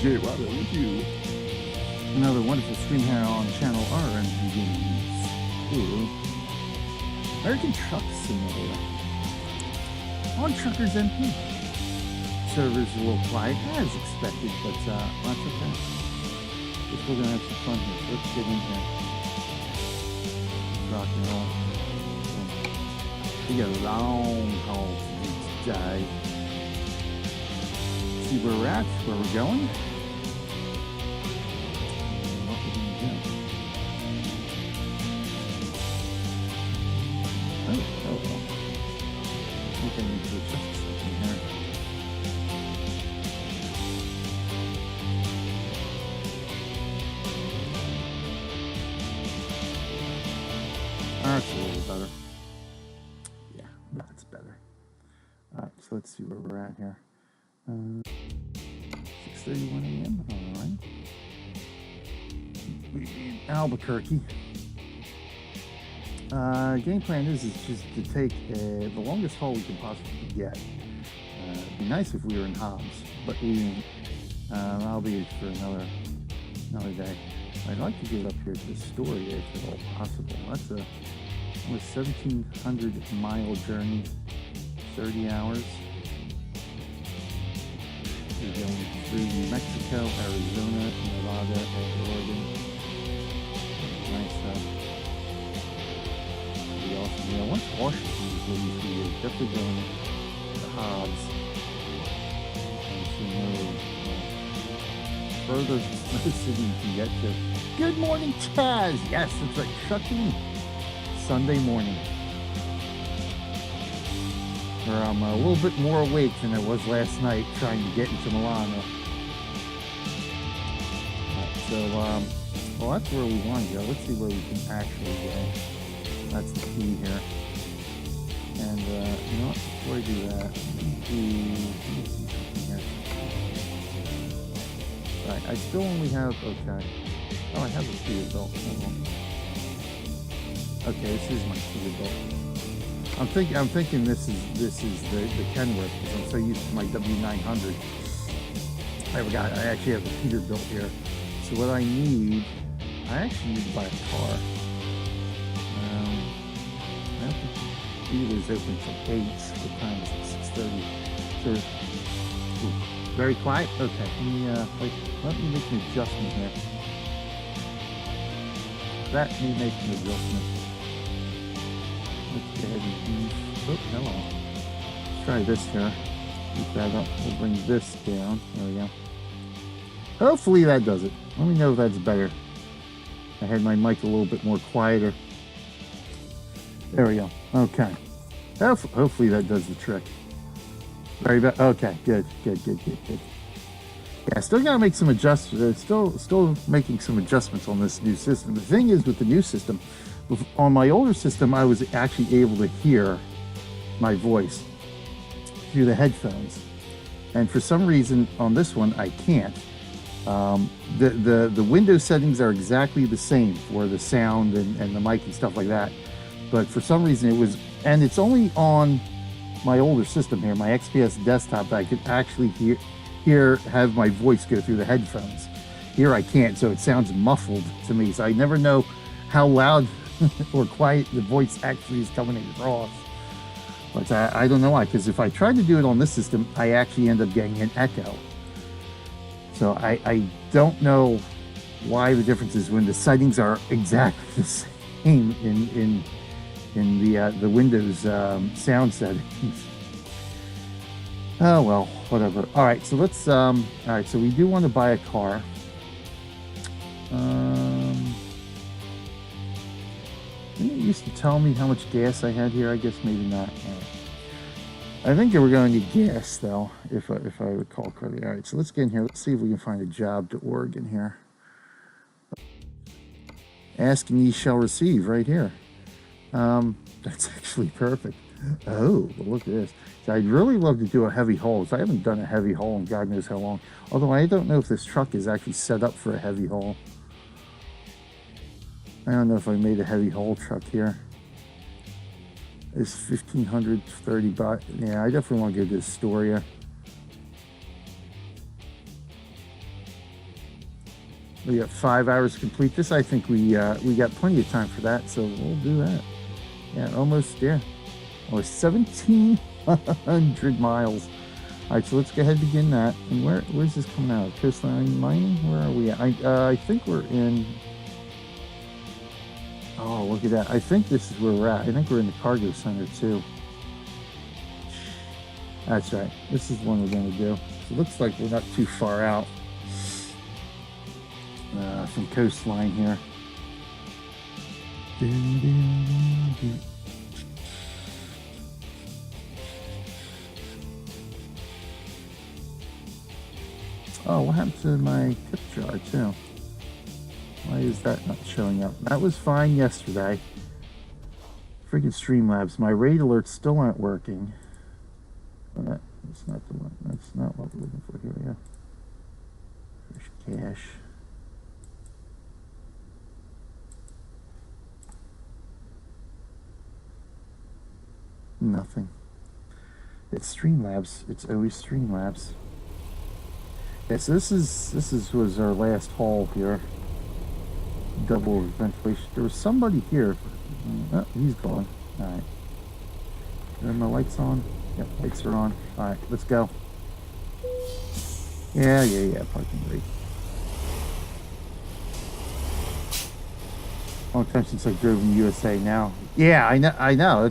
Get right with you. Another wonderful stream here on channel RMP Games. Ooh. American Truck Simulator on TruckersMP. Servers a little quiet as expected, but that's okay. We're still gonna have some fun here. So let's get in here. Rock and roll. We got a long haul to do today. See where we're at, where we're going. What we're gonna do. Oh well. I think I need to adjust something here. That's a little better. Yeah, that's better. Alright, so let's see where we're at here. 6:31 a.m. Alright. We'll be in Albuquerque. Game plan is just to take the longest haul we can possibly get. It'd be nice if we were in Hobbs, but we I'll be for another day. I'd like to get up here to Astoria if at all possible. That's a almost 1,700 mile journey, 30 hours. We're going through New Mexico, Arizona, Nevada, and Oregon. Nice pretty awesome. Yeah, once Washington is released, we're definitely going to Hobbs. Further city you can get to. Good morning, Chaz! Yes, it's like trucking Sunday morning. Where I'm a little bit more awake than I was last night trying to get into Milano. So, well, that's where we want to go. Let's see where we can actually go. That's the key here. And, you know what, before I do that, let me see something here. Right, I still only have, okay. Oh, I have a Peterbilt. Hold on. Okay, this is my Peterbilt. I'm thinking this is the Kenworth because I'm so used to my W900. I actually have the Peterbilt here. So what I actually need to buy a car. I don't think the dealer's open till 8. The time is like 6:30. So, ooh, very quiet. Okay, let me make an adjustment here. That may make an adjustment. Let's go ahead and use, oh, hello. Let's try this here. Keep that up. We'll bring this down. There we go. Hopefully that does it. Let me know if that's better. I had my mic a little bit more quieter. There we go. Okay. Hopefully that does the trick. Very bad. Okay, good. Yeah, still gotta make some adjustments. Still making some adjustments on this new system. The thing is with the new system, on my older system, I was actually able to hear my voice through the headphones, and for some reason on this one I can't. The Windows settings are exactly the same for the sound and the mic and stuff like that, but for some reason it was, and it's only on my older system here, my XPS desktop, that I could actually have my voice go through the headphones. Here I can't, so it sounds muffled to me, so I never know how loud or quiet the voice actually is coming across. But I don't know why, because if I tried to do it on this system, I actually end up getting an echo. So I don't know why the difference is when the settings are exactly the same in the Windows sound settings. Oh well, whatever. All right, so let's. All right, so we do want to buy a car. Didn't it used to tell me how much gas I had here? I guess maybe not. I think that we're going to need gas though, if I recall correctly. All right, so let's get in here. Let's see if we can find a job to Oregon here. Ask and ye shall receive, right here. That's actually perfect. Oh, but look at this. So I'd really love to do a heavy haul. So I haven't done a heavy haul in God knows how long. Although I don't know if this truck is actually set up for a heavy haul. I don't know if I made a heavy haul truck here. It's 1,530 baht. Yeah, I definitely want to go to Astoria. We got 5 hours to complete this. I think we got plenty of time for that, so we'll do that. Yeah, almost 1,700 miles. All right, so let's go ahead and begin that. And where's this coming out? Coastline Mining? Where are we at? I think we're in. Oh, look at that! I think this is where we're at. I think we're in the cargo center too. That's right. This is the one we're going to do. So it looks like we're not too far out from coastline here. Oh, what happened to my tip jar too? Why is that not showing up? That was fine yesterday. Freaking Streamlabs. My raid alerts still aren't working. That's not the one. That's not what we're looking for here. Yeah. Fresh cash. Nothing. It's Streamlabs. It's always Streamlabs. Yes, this was our last haul here. Double ventilation. There was somebody here. Oh, he's gone. All right. Are my lights on? Yep, lights are on. All right, let's go. Yeah. Parking brake. Long time since I drove in the USA now. Yeah, I know.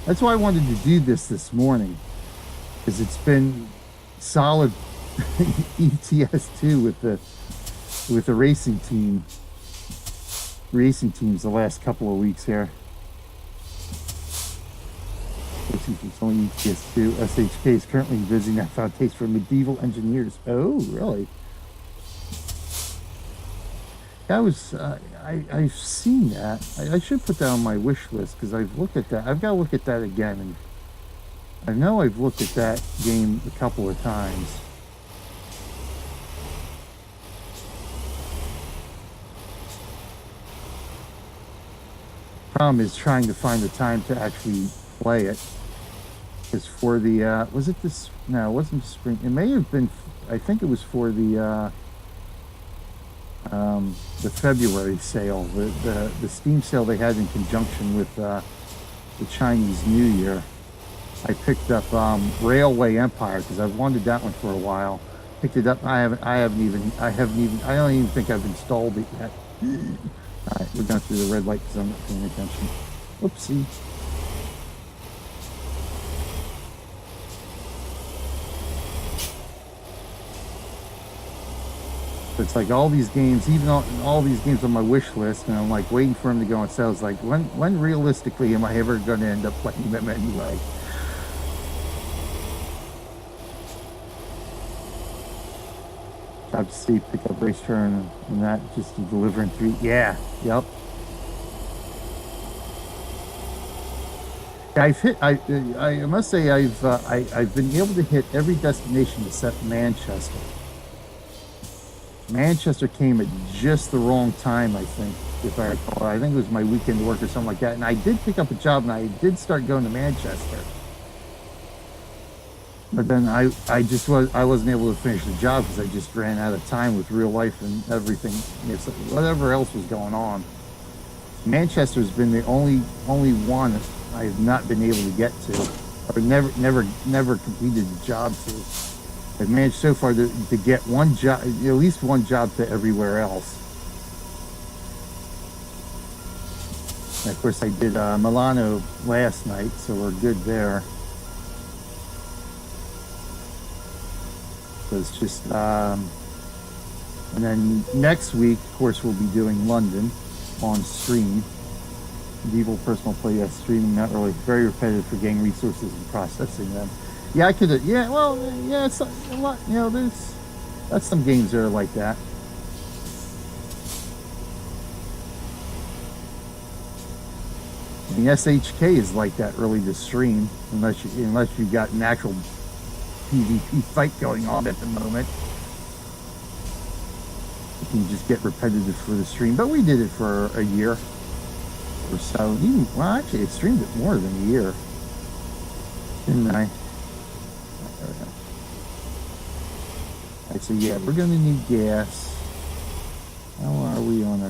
That's why I wanted to do this morning, because it's been solid ETS2 with the racing teams the last couple of weeks here. Racing teams only ETS2. SHK is currently visiting that found taste for medieval engineers. Oh, really? I've seen that. I should put that on my wish list, because I've looked at that. I've got to look at that again, and I know I've looked at that game a couple of times. Problem is trying to find the time to actually play it. Because for the was it this? No, it wasn't spring. It may have been. I think it was for the February sale, the Steam sale they had in conjunction with the Chinese New Year. I picked up Railway Empire, because I've wanted that one for a while. Picked it up. I don't even think I've installed it yet. All right, we're going through the red light because I'm not paying attention. Oopsie. It's like all these games, even all these games on my wish list, and I'm like waiting for them to go on sale. It's like, when realistically am I ever going to end up playing them anyway? Job to see, pick up race turn, and that just to deliver in 3. Yeah, yep. I must say I've been able to hit every destination except Manchester. Manchester came at just the wrong time, I think, if I recall. I think it was my weekend work or something like that. And I did pick up a job, and I did start going to Manchester. But then I wasn't able to finish the job because I just ran out of time with real life and everything, whatever else was going on. Manchester's been the only one I have not been able to get to, or never completed the job to. I've managed so far to get one job, at least one job, to everywhere else. And of course, I did Milano last night, so we're good there. So it's just, and then next week, of course, we'll be doing London on stream. Medieval personal play, streaming, not really, very repetitive for getting resources and processing them. Yeah, I could. Yeah, well, yeah, it's a lot. You know, that's some games that are like that. I mean, SHK is like that really to stream, unless you got an actual PvP fight going on at the moment. You can just get repetitive for the stream. But we did it for a year or so. Well, actually, I streamed it more than a year, didn't I? There we go. Alright, so yeah, we're gonna need gas.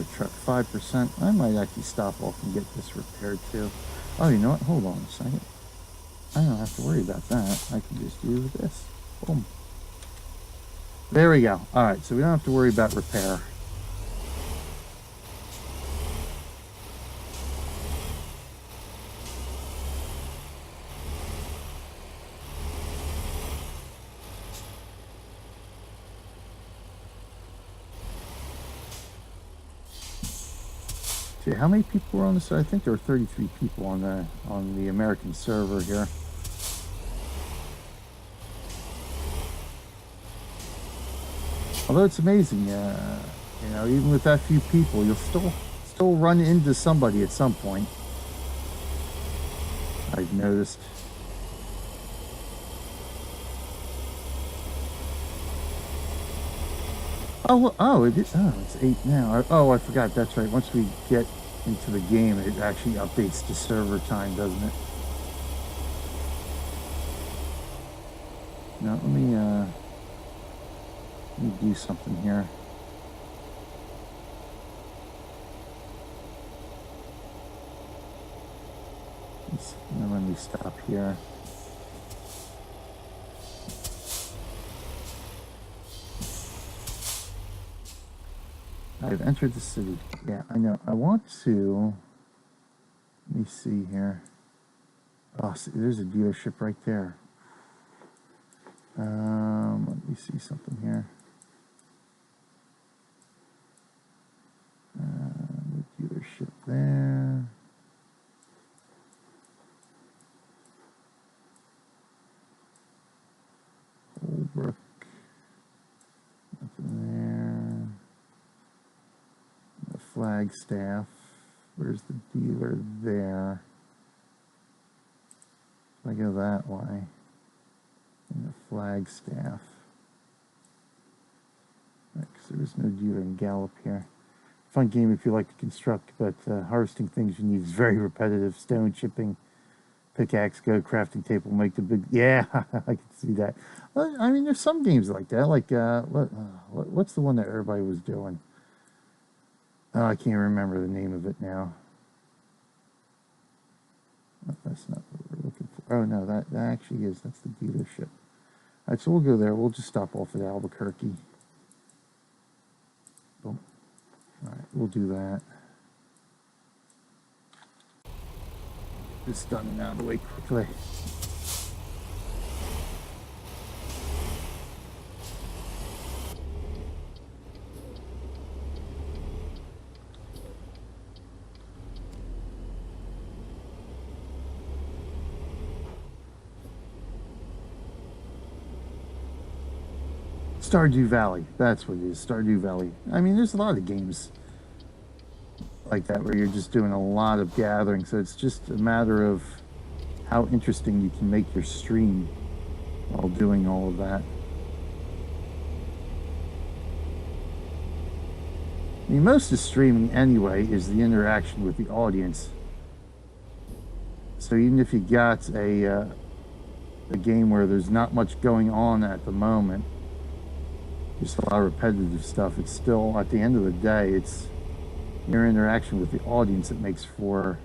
Fire truck 5%. I might actually stop off and get this repaired too. Oh, you know what? Hold on a second. I don't have to worry about that. I can just do this. Boom. There we go. All right, so we don't have to worry about repair. See, how many people were on this? I think there were 33 people on the American server here. Although it's amazing, you know, even with that few people, you'll still run into somebody at some point. I've noticed. Oh, it's 8 now. Oh, I forgot. That's right. Once we get into the game, it actually updates to server time, doesn't it? Now, let me do something here. Let me stop here. I've entered the city. Yeah, I know. I want to... Let me see here. Oh, see, there's a dealership right there. Let me see something here. The dealership there. Holbrook. Nothing there. The Flagstaff. Where's the dealer there? If I go that way. And the Flagstaff. Because there is no dealer in Gallup here. Fun game if you like to construct, but harvesting things you need is very repetitive. Stone chipping, pickaxe, go, crafting table, make the big... Yeah, I can see that. Well, I mean, there's some games like that. Like, what's the one that everybody was doing? Oh, I can't remember the name of it now. Oh, that's not what we're looking for. Oh, no, that actually is. That's the dealership. All right, so we'll go there. We'll just stop off at Albuquerque. Boom. All right, we'll do that. This done and out of the way quickly. Stardew Valley, that's what it is, Stardew Valley. I mean, there's a lot of games like that where you're just doing a lot of gathering, so it's just a matter of how interesting you can make your stream while doing all of that. I mean, most of streaming anyway is the interaction with the audience. So even if you got a game where there's not much going on at the moment, just a lot of repetitive stuff, it's still, at the end of the day, it's your interaction with the audience that makes for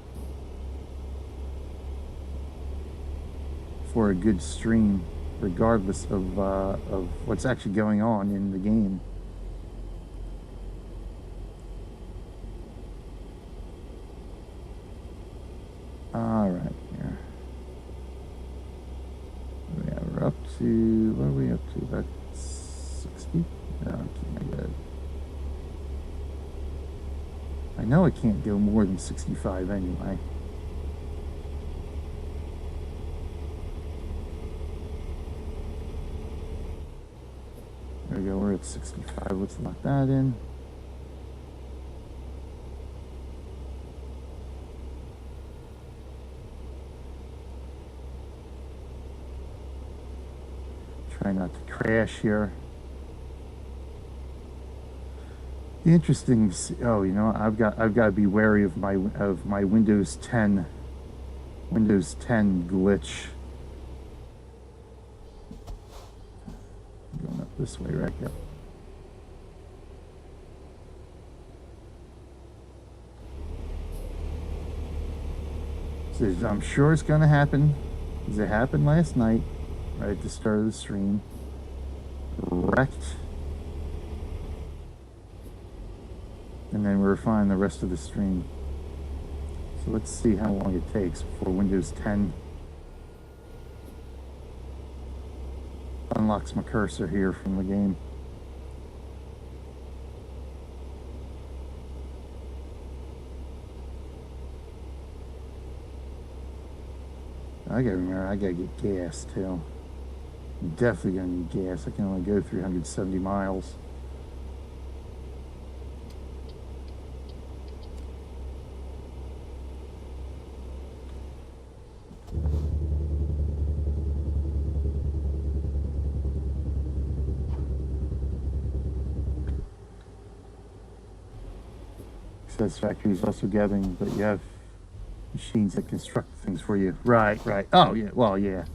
a good stream, regardless of what's actually going on in the game. All right, here. Yeah, we're up to, what are we up to? About 60? No, I can't get it. I know I can't go more than 65 anyway. There we go, we're at 65. Let's lock that in. Try not to crash here. The interesting, oh, you know, I've got to be wary of my Windows 10 glitch. Going up this way, right? Yep. So I'm sure it's going to happen, because it happened last night, right at the start of the stream. Wrecked. And then we're fine the rest of the stream. So let's see how long it takes before Windows 10 unlocks my cursor here from the game. I gotta remember, I gotta get gas too. I'm definitely gonna need gas. I can only go 370 miles. Says factory is also gathering, but you have machines that construct things for you. Right, right. Oh, yeah. Well, yeah.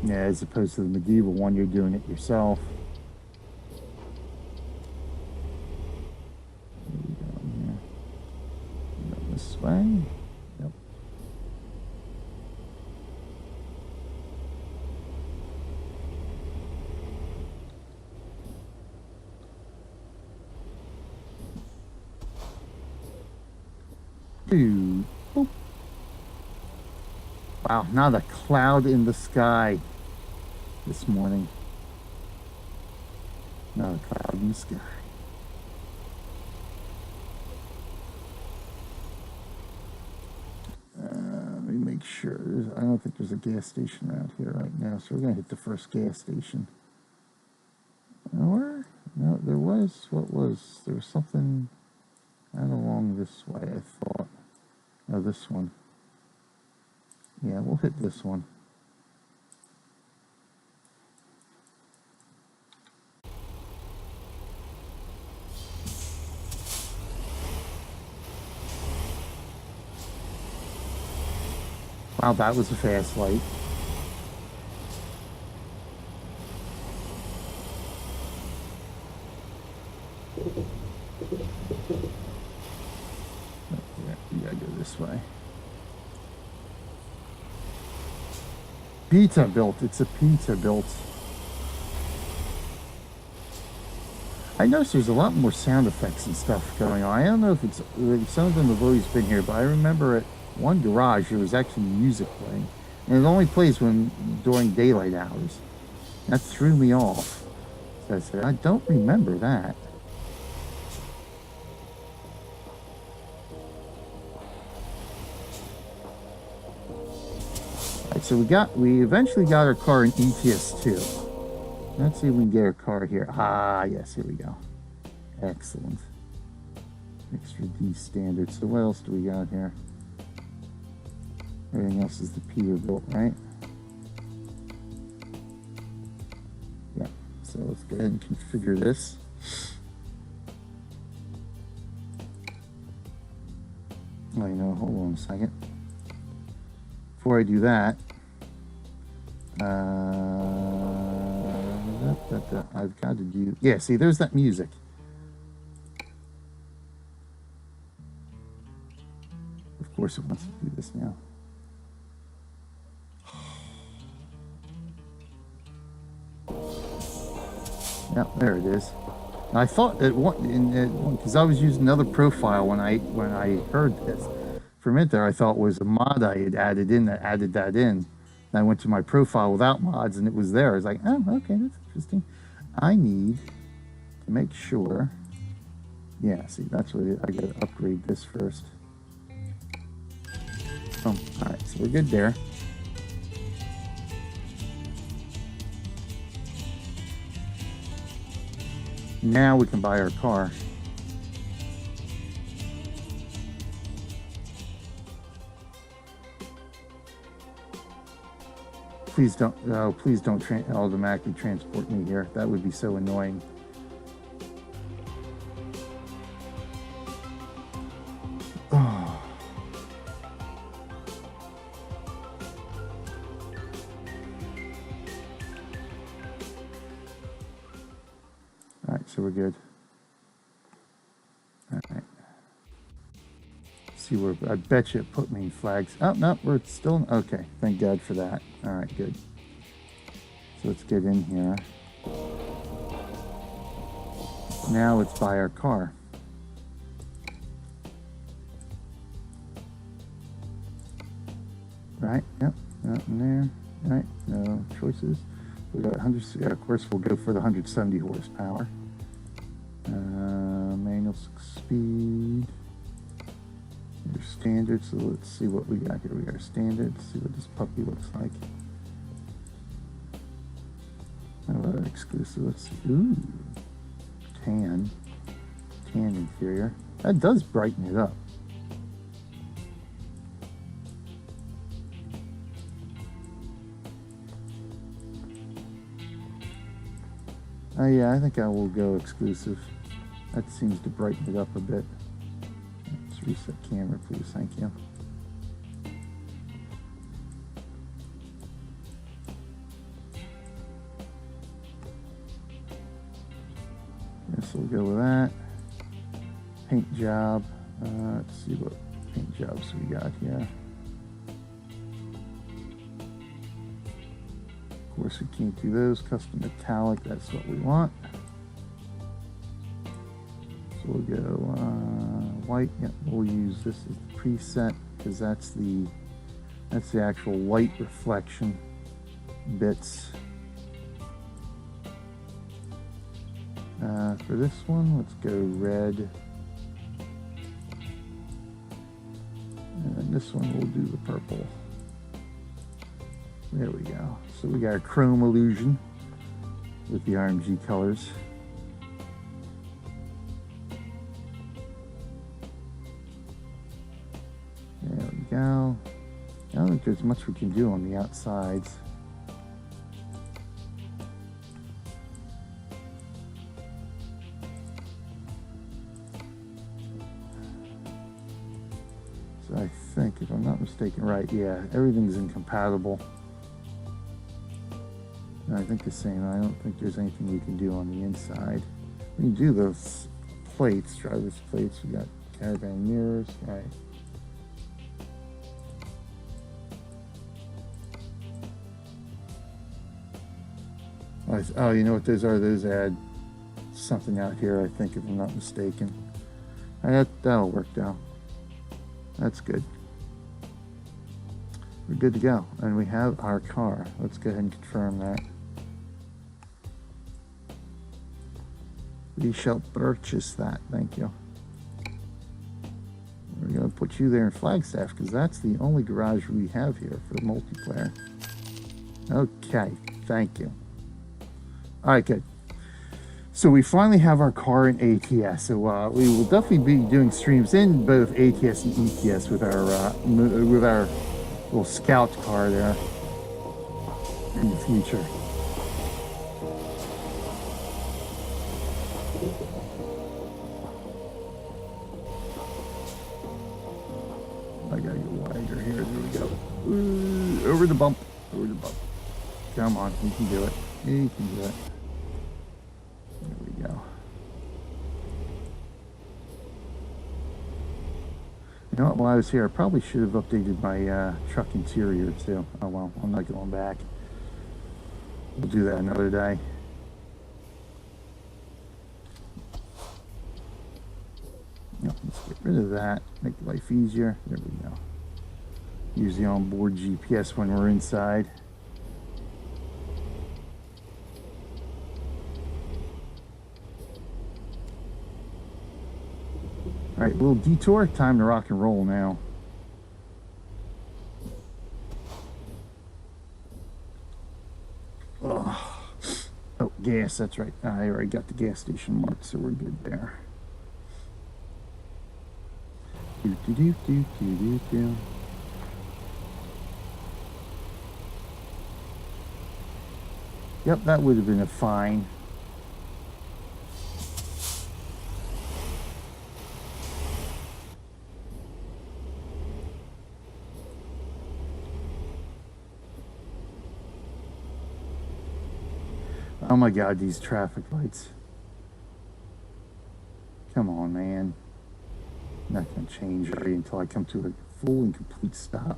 Yeah, as opposed to the medieval one, you're doing it yourself. Go this way. Yep. Dude. Oh. Wow, not a cloud in the sky this morning. Not a cloud in the sky. Let me make sure. I don't think there's a gas station around here right now, so we're going to hit the first gas station. Or? No, there was. What was? There was something out along this way, I thought. Oh, this one. Yeah, we'll hit this one. Wow, that was a fast light. Yeah, you gotta go this way. Peterbilt. It's a Peterbilt. I noticed there's a lot more sound effects and stuff going on. I don't know if it's some of them have always been here, but I remember at one garage there was actually music playing, and it only plays during daylight hours. That threw me off. So I said, I don't remember that. Alright, so we eventually got our car in ATS 2. Let's see if we can get our car here. Ah, yes, here we go. Excellent. Extra D standard. So what else do we got here? Everything else is the Peterbilt, right? Yeah. So let's go ahead and configure this. Oh, you know, hold on a second. Before I do that, I've got to do, yeah, see, there's that music. Of course it wants to do this now. Yeah, there it is. And I thought that because I was using another profile when I heard this. For a minute there, I thought it was a mod I had added in that added that in. And I went to my profile without mods, and it was there. I was like, oh, okay, that's interesting. I need to make sure. Yeah, see, that's what I got to upgrade this first. Oh, all right, so we're good there. Now we can buy our car. Please don't automatically transport me here. That would be so annoying. Oh. All right, so we're good. All right. see where, I bet you it put me in flags. Oh, no, we're still, okay. Thank God for that. All right, good. So let's get in here. Now let's buy our car. Right, yep, nothing there. Right, no choices. We got 100, yeah, of course we'll go for the 170 horsepower. Manual 6-speed. Your standard, so let's see what we got here. We got our standard, let's see what this puppy looks like. How about exclusive? Let's see. Ooh, tan interior. That does brighten it up. Oh yeah, I think I will go exclusive. That seems to brighten it up a bit. Let's reset camera, please. Thank you. Guess we'll go with that. Paint job. Let's see what paint jobs we got here. Of course, we can't do those. Custom metallic, that's what we want. So we'll go white. Yep, we'll use this as the preset because that's the actual white reflection bits. For this one, let's go red. And this one we'll do the purple. There we go. So we got a chrome illusion with the RMG colors. There we go. I don't think there's much we can do on the outsides. So I think, if I'm not mistaken, right, yeah, everything's incompatible. I think the same. I don't think there's anything we can do on the inside. We can do those plates, driver's plates. We got caravan mirrors, right? Oh, you know what those are? Those add something out here, I think, if I'm not mistaken. That'll work out. That's good. We're good to go. And we have our car. Let's go ahead and confirm that. We shall purchase that. Thank you. We're going to put you there in Flagstaff because that's the only garage we have here for multiplayer. Okay. Thank you. All right, good. So we finally have our car in ATS. So we will definitely be doing streams in both ATS and ETS with our little scout car there in the future. I gotta get wider here. There we go. Ooh, over the bump. Over the bump. Come on, you can do it. You can do it. There we go. You know what, while I was here, I probably should have updated my truck interior too. Oh well, I'm not going back. We'll do that another day. Yep, let's get rid of that, make life easier. There we go. Use the onboard GPS when we're inside. All right, little detour, time to rock and roll now. Oh, gas, that's right. I already got the gas station marked, so we're good there. Yep, that would have been a fine. Oh my God, these traffic lights. Come on, man. Not going to change right until I come to a full and complete stop.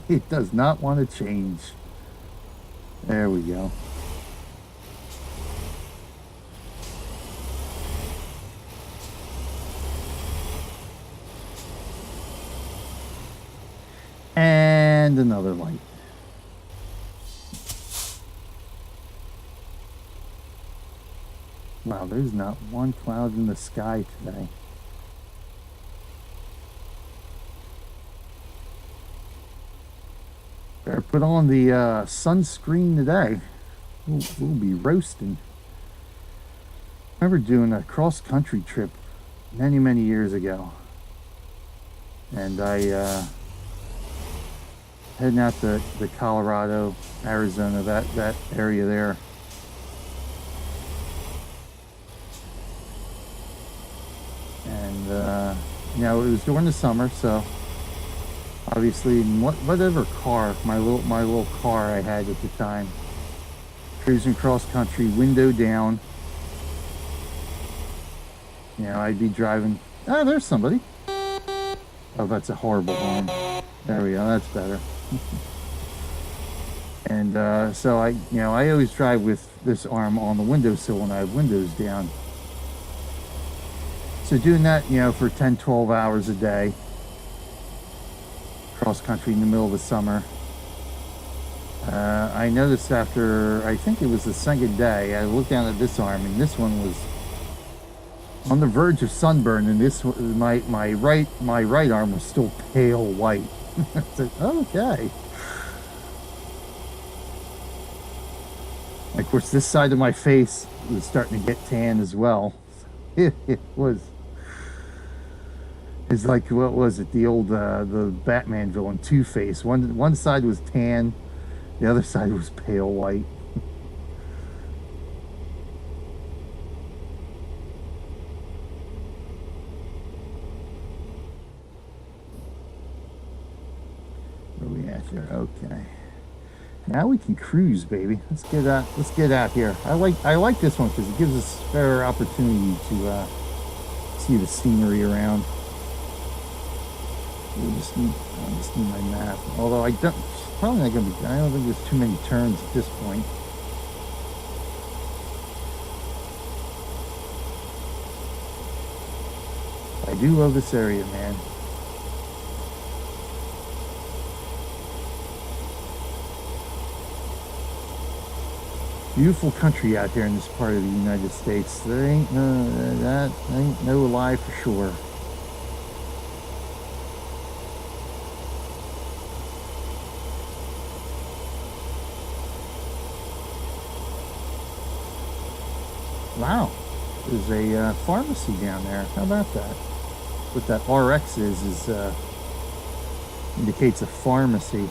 It does not want to change. There we go. And another light. Wow, there's not one cloud in the sky today. Better put on the sunscreen today. We'll be roasting. I remember doing a cross-country trip many years ago. And I heading out to Colorado, Arizona, that area there. And you know, it was during the summer, so obviously in whatever car, my little car I had at the time, cruising cross country, window down. You know, I'd be driving. Oh, there's somebody. Oh, that's a horrible horn. There we go. That's better. And so I always drive with this arm on the windowsill when I have windows down. So doing that, you know, for 10-12 hours a day, cross country in the middle of the summer. I noticed after, I think it was the second day, I looked down at this arm, and this one was on the verge of sunburn, and this my right arm was still pale white. I said, okay. And of course, this side of my face was starting to get tan as well. It was. It's like, what was it? The old the Batman villain, Two-Face. One side was tan, the other side was pale white. Where are we at here? Okay. Now we can cruise, baby. Let's get out here. I like this one because it gives us a fair opportunity to see the scenery around. I just need my map. Although I don't think there's too many turns at this point. I do love this area, man. Beautiful country out here in this part of the United States. That ain't no lie for sure. Wow, there's a pharmacy down there. How about that? What that RX is indicates a pharmacy.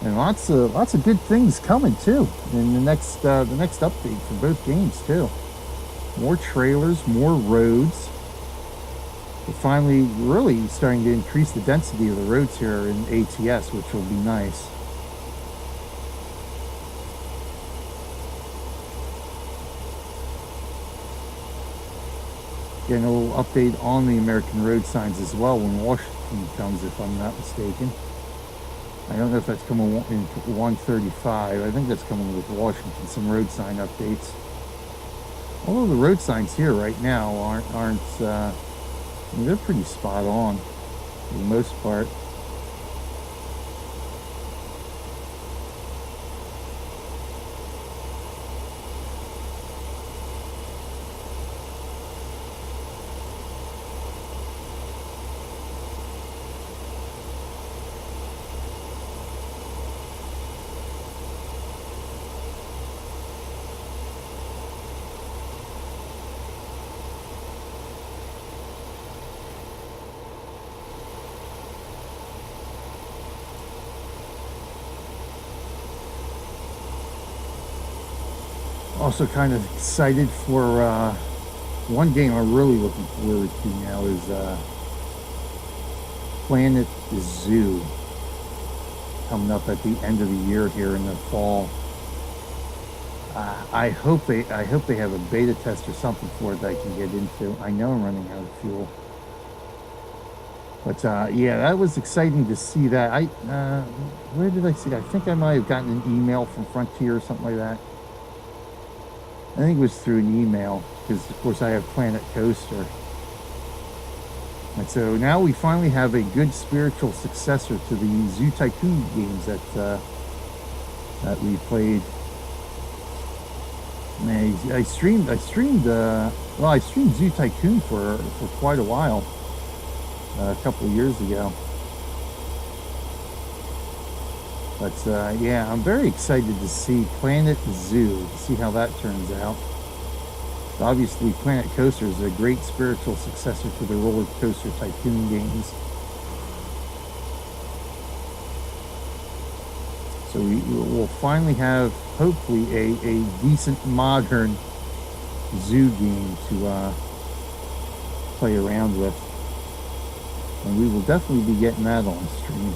And lots of good things coming too in the next update for both games too. More trailers, more roads. We're finally really starting to increase the density of the roads here in ATS, which will be nice. Getting a little update on the American road signs as well when Washington comes, if I'm not mistaken. I don't know if that's coming in 135. I think that's coming with Washington, some road sign updates. Although the road signs here right now aren't I mean, they're pretty spot on for the most part. Also kind of excited for one game I'm really looking forward to now is Planet Zoo, coming up at the end of the year here in the fall. I hope they have a beta test or something for it that I can get into. I know I'm running out of fuel, but yeah, that was exciting to see that. Where did I see that? I think I might have gotten an email from Frontier or something like that. I think it was through an email, because of course I have Planet Coaster. And so now we finally have a good spiritual successor to the Zoo Tycoon games that we played. Man, I streamed Zoo Tycoon for quite a while, a couple of years ago. But yeah, I'm very excited to see Planet Zoo, see how that turns out. Obviously, Planet Coaster is a great spiritual successor to the Roller Coaster Tycoon games. So we'll finally have, hopefully, a decent modern zoo game to play around with. And we will definitely be getting that on stream.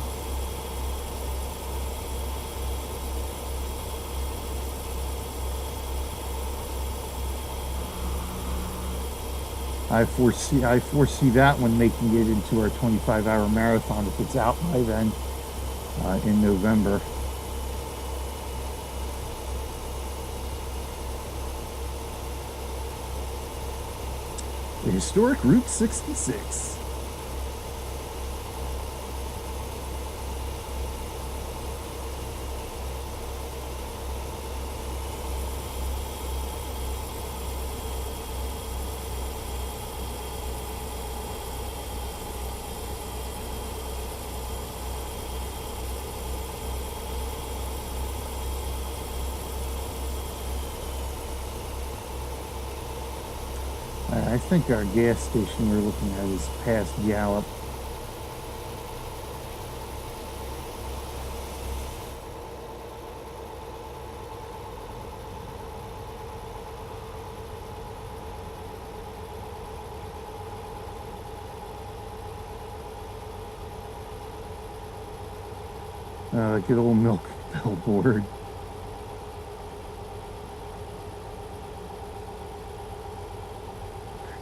I foresee that one making it into our 25-hour marathon if it's out by then, in November. The historic Route 66. I think our gas station we're looking at is past Gallup. Good old milk billboard.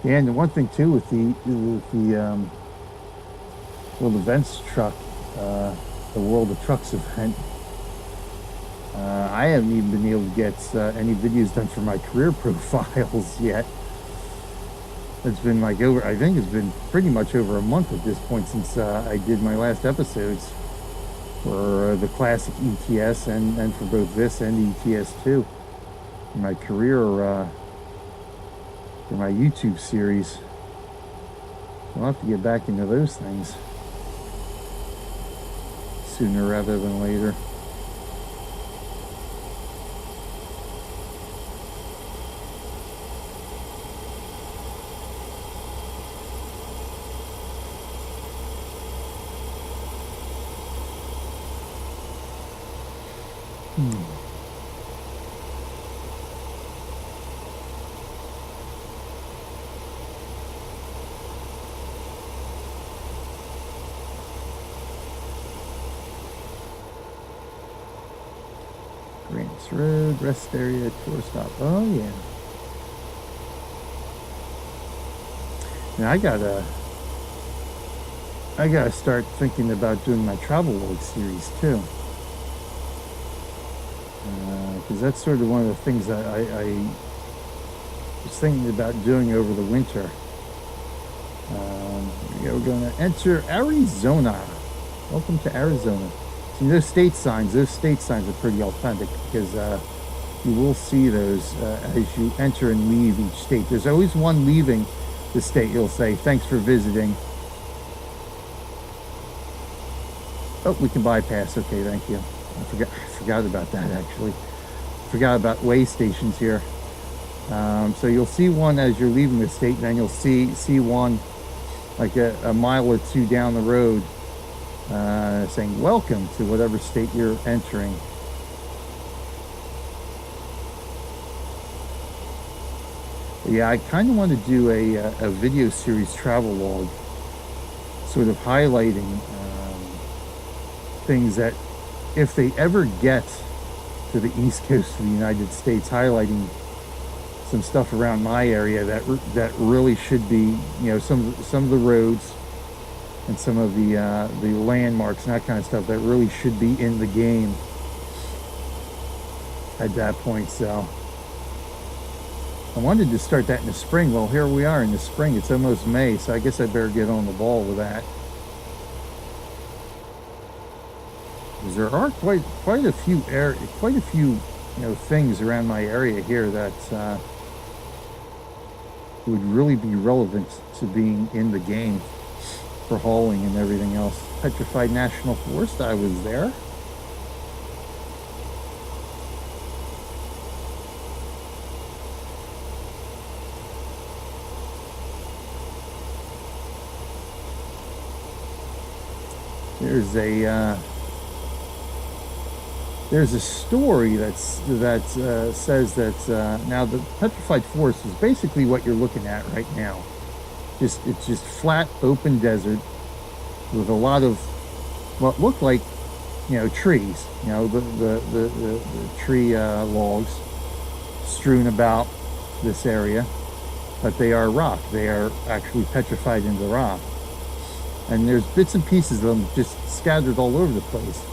Yeah, and the one thing too with the World Events truck, the World of Trucks event, I haven't even been able to get any videos done for my career profiles yet. It's been like I think it's been pretty much over a month at this point since I did my last episodes for the classic ETS and for both this and ETS2. My career, for my YouTube series. So I'll have to get back into those things sooner rather than later. Grants Road, rest area, tour stop. Oh yeah. Now I gotta start thinking about doing my travel log series too, because that's sort of one of the things that I was thinking about doing over the winter. We're going to enter Arizona. Welcome to Arizona. See, those state signs are pretty authentic, because you will see those as you enter and leave each state. There's always one leaving the state. You'll say, thanks for visiting. Oh, we can bypass. Okay, thank you. I forgot about that, actually. Forgot about way stations here. So you'll see one as you're leaving the state, and then you'll see one like a mile or two down the road, saying welcome to whatever state you're entering. Yeah, I kind of want to do a video series travel log, sort of highlighting things that, if they ever get to the East Coast of the United States, highlighting some stuff around my area that really should be, some of the roads and some of the landmarks and that kind of stuff that really should be in the game at that point. So I wanted to start that in the spring. Well, here we are in the spring. It's almost May, so I guess I better get on the ball with that. Because there are quite a few things around my area here that would really be relevant to being in the game for hauling and everything else. Petrified National Forest, I was there. There's a story that says that now the Petrified Forest is basically what you're looking at right now. It's just flat, open desert with a lot of what look like, trees. The tree logs strewn about this area, but they are rock. They are actually petrified into rock, and there's bits and pieces of them just scattered all over the place.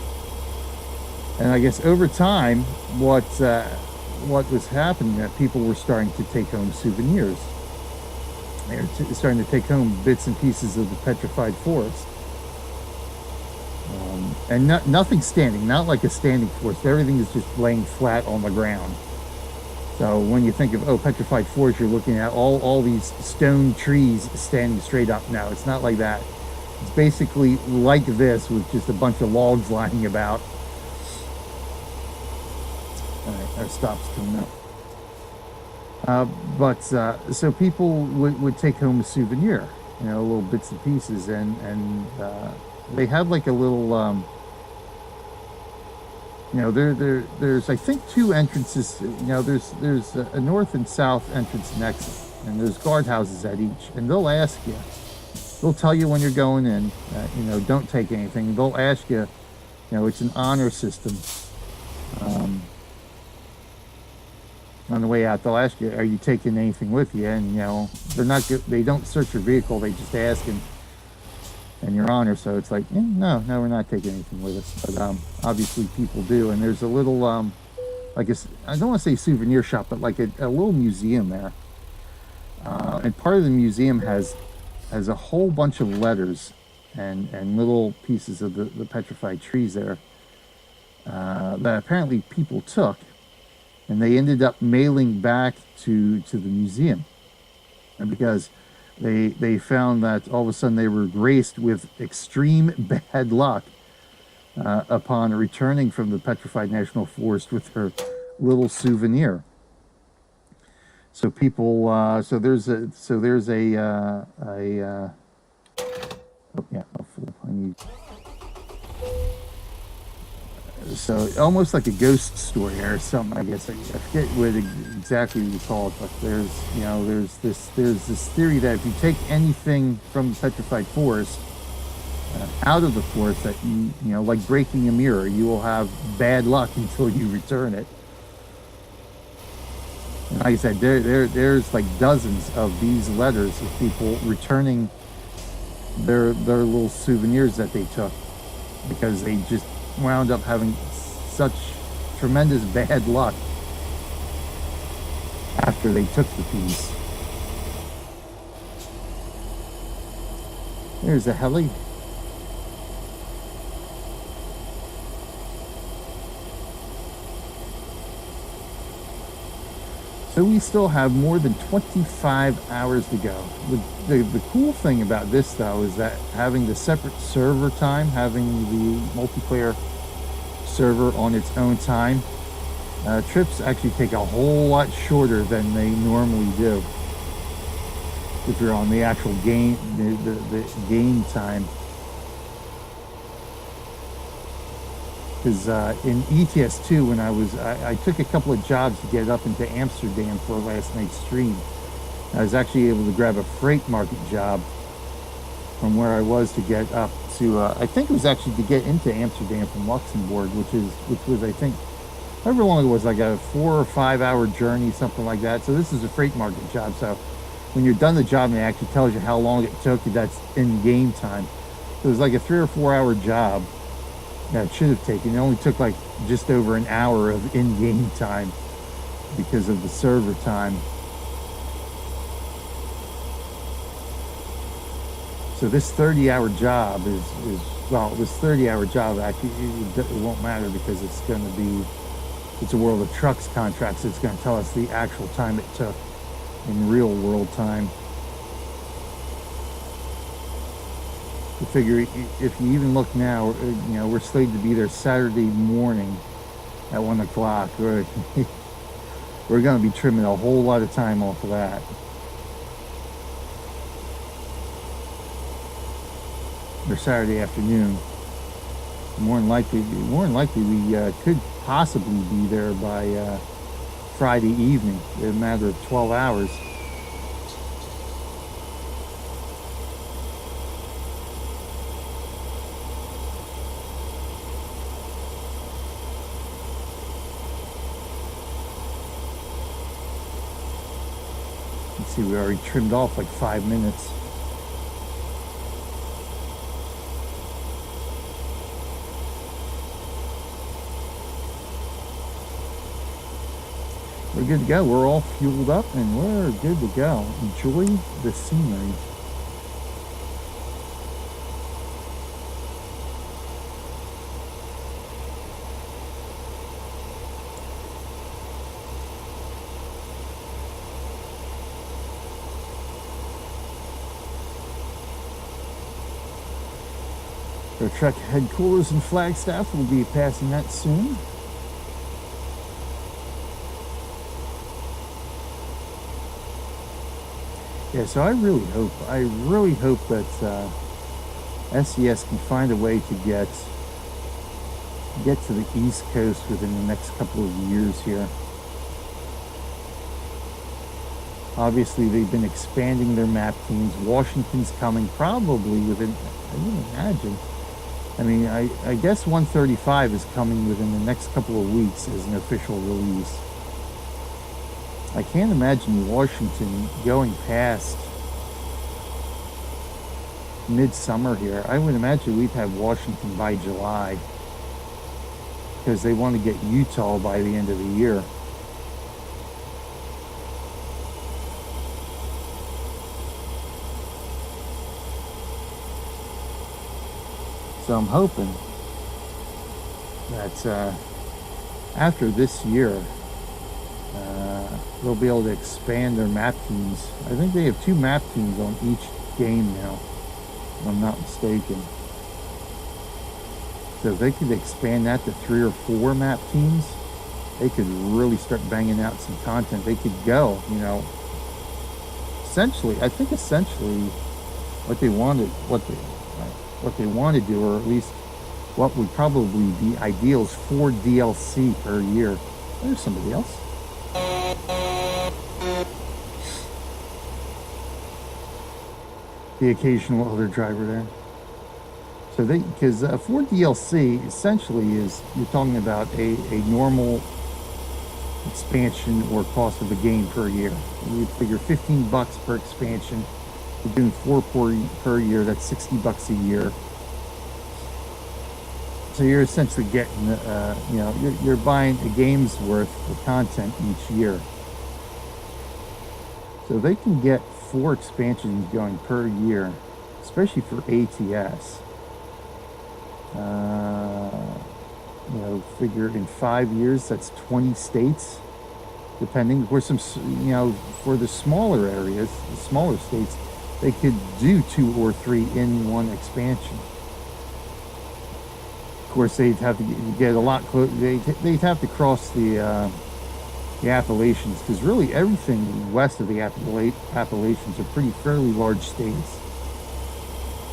And I guess over time, what was happening, that people were starting to take home souvenirs. They were starting to take home bits and pieces of the petrified forest. And nothing standing, not like a standing forest. Everything is just laying flat on the ground. So when you think of, petrified forest, you're looking at all these stone trees standing straight up. No, it's not like that. It's basically like this, with just a bunch of logs lying about. All right, our stop's coming up. So people would take home a souvenir, little bits and pieces, and they had like a little, there's I think two entrances. There's a north and south entrance and exit, and there's guardhouses at each, and they'll ask you, they'll tell you when you're going in, don't take anything. They'll ask you, it's an honor system. On the way out, they'll ask you, are you taking anything with you? And they're not good. They don't search your vehicle. They just ask, and your honor. So it's like, no, we're not taking anything with us. But obviously people do. And there's a little, I don't want to say souvenir shop, but like a little museum there. And part of the museum has a whole bunch of letters and little pieces of the petrified trees there that apparently people took. And they ended up mailing back to the museum, and because they found that all of a sudden they were graced with extreme bad luck upon returning from the Petrified National Forest with her little souvenir. So people, there's a I need. So almost like a ghost story or something, I guess. I forget what exactly you call it, but there's this theory that if you take anything from the petrified forest out of the forest, that like breaking a mirror, you will have bad luck until you return it. And like I said, there's like dozens of these letters of people returning their little souvenirs that they took because they just wound up having such tremendous bad luck after they took the piece. There's a heli. So we still have more than 25 hours to go. The cool thing about this, though, is that having the separate server time, having the multiplayer server on its own time, trips actually take a whole lot shorter than they normally do if you're on the actual game, the game time. Because in ETS2, when I took a couple of jobs to get up into Amsterdam for last night's stream, I was actually able to grab a freight market job from where I was to get up to, I think it was actually to get into Amsterdam from Luxembourg, which was, I think, however long it was, like a 4 or 5 hour journey, something like that. So this is a freight market job. So when you're done the job and it actually tells you how long it took, that's in game time. So it was like a 3 or 4 hour job that it should have taken. It only took like just over an hour of in-game time because of the server time. So this 30-hour job is well, this 30-hour job actually it won't matter because it's going to be, it's a World of Trucks contract, so it's going to tell us the actual time it took in real world time. You figure if you even look now, you know, we're slated to be there Saturday morning at 1 o'clock. We're going to be trimming a whole lot of time off of that. Or Saturday afternoon. More than likely we could possibly be there by Friday evening in a matter of 12 hours. Let's see, we already trimmed off like 5 minutes. We're good to go. We're all fueled up and we're good to go. Enjoy the scenery. Our truck headquarters in Flagstaff, we'll be passing that soon. Yeah, so I really hope that SES can find a way to get to the East Coast within the next couple of years here. Obviously, they've been expanding their map teams. Washington's coming probably within, I would imagine. I mean, I guess 135 is coming within the next couple of weeks as an official release. I can't imagine Washington going past midsummer here. I would imagine we'd have Washington by July because they want to get Utah by the end of the year. So I'm hoping that after this year, they'll be able to expand their map teams. I think they have 2 map teams on each game now, if I'm not mistaken. So if they could expand that to 3 or 4 map teams, they could really start banging out some content. They could go, you know, essentially, I think essentially what they wanted to do, or at least what would probably be ideal, is 4 DLC per year. There's somebody else. The occasional other driver there. So because 4 DLC essentially is, you're talking about a normal expansion or cost of a game per year. You figure $15 per expansion. You're doing 4 per year. That's $60 a year. So you're essentially getting, you know, you're buying a game's worth of content each year. So they can get 4 expansions going per year, especially for ATS. You know, figure in 5 years, that's 20 states, depending. For some, you know, for the smaller areas, the smaller states, they could do 2 or 3 in one expansion. Of course, they'd have to get a lot close. They'd have to cross the Appalachians, because really everything west of the Appalachians are pretty fairly large states.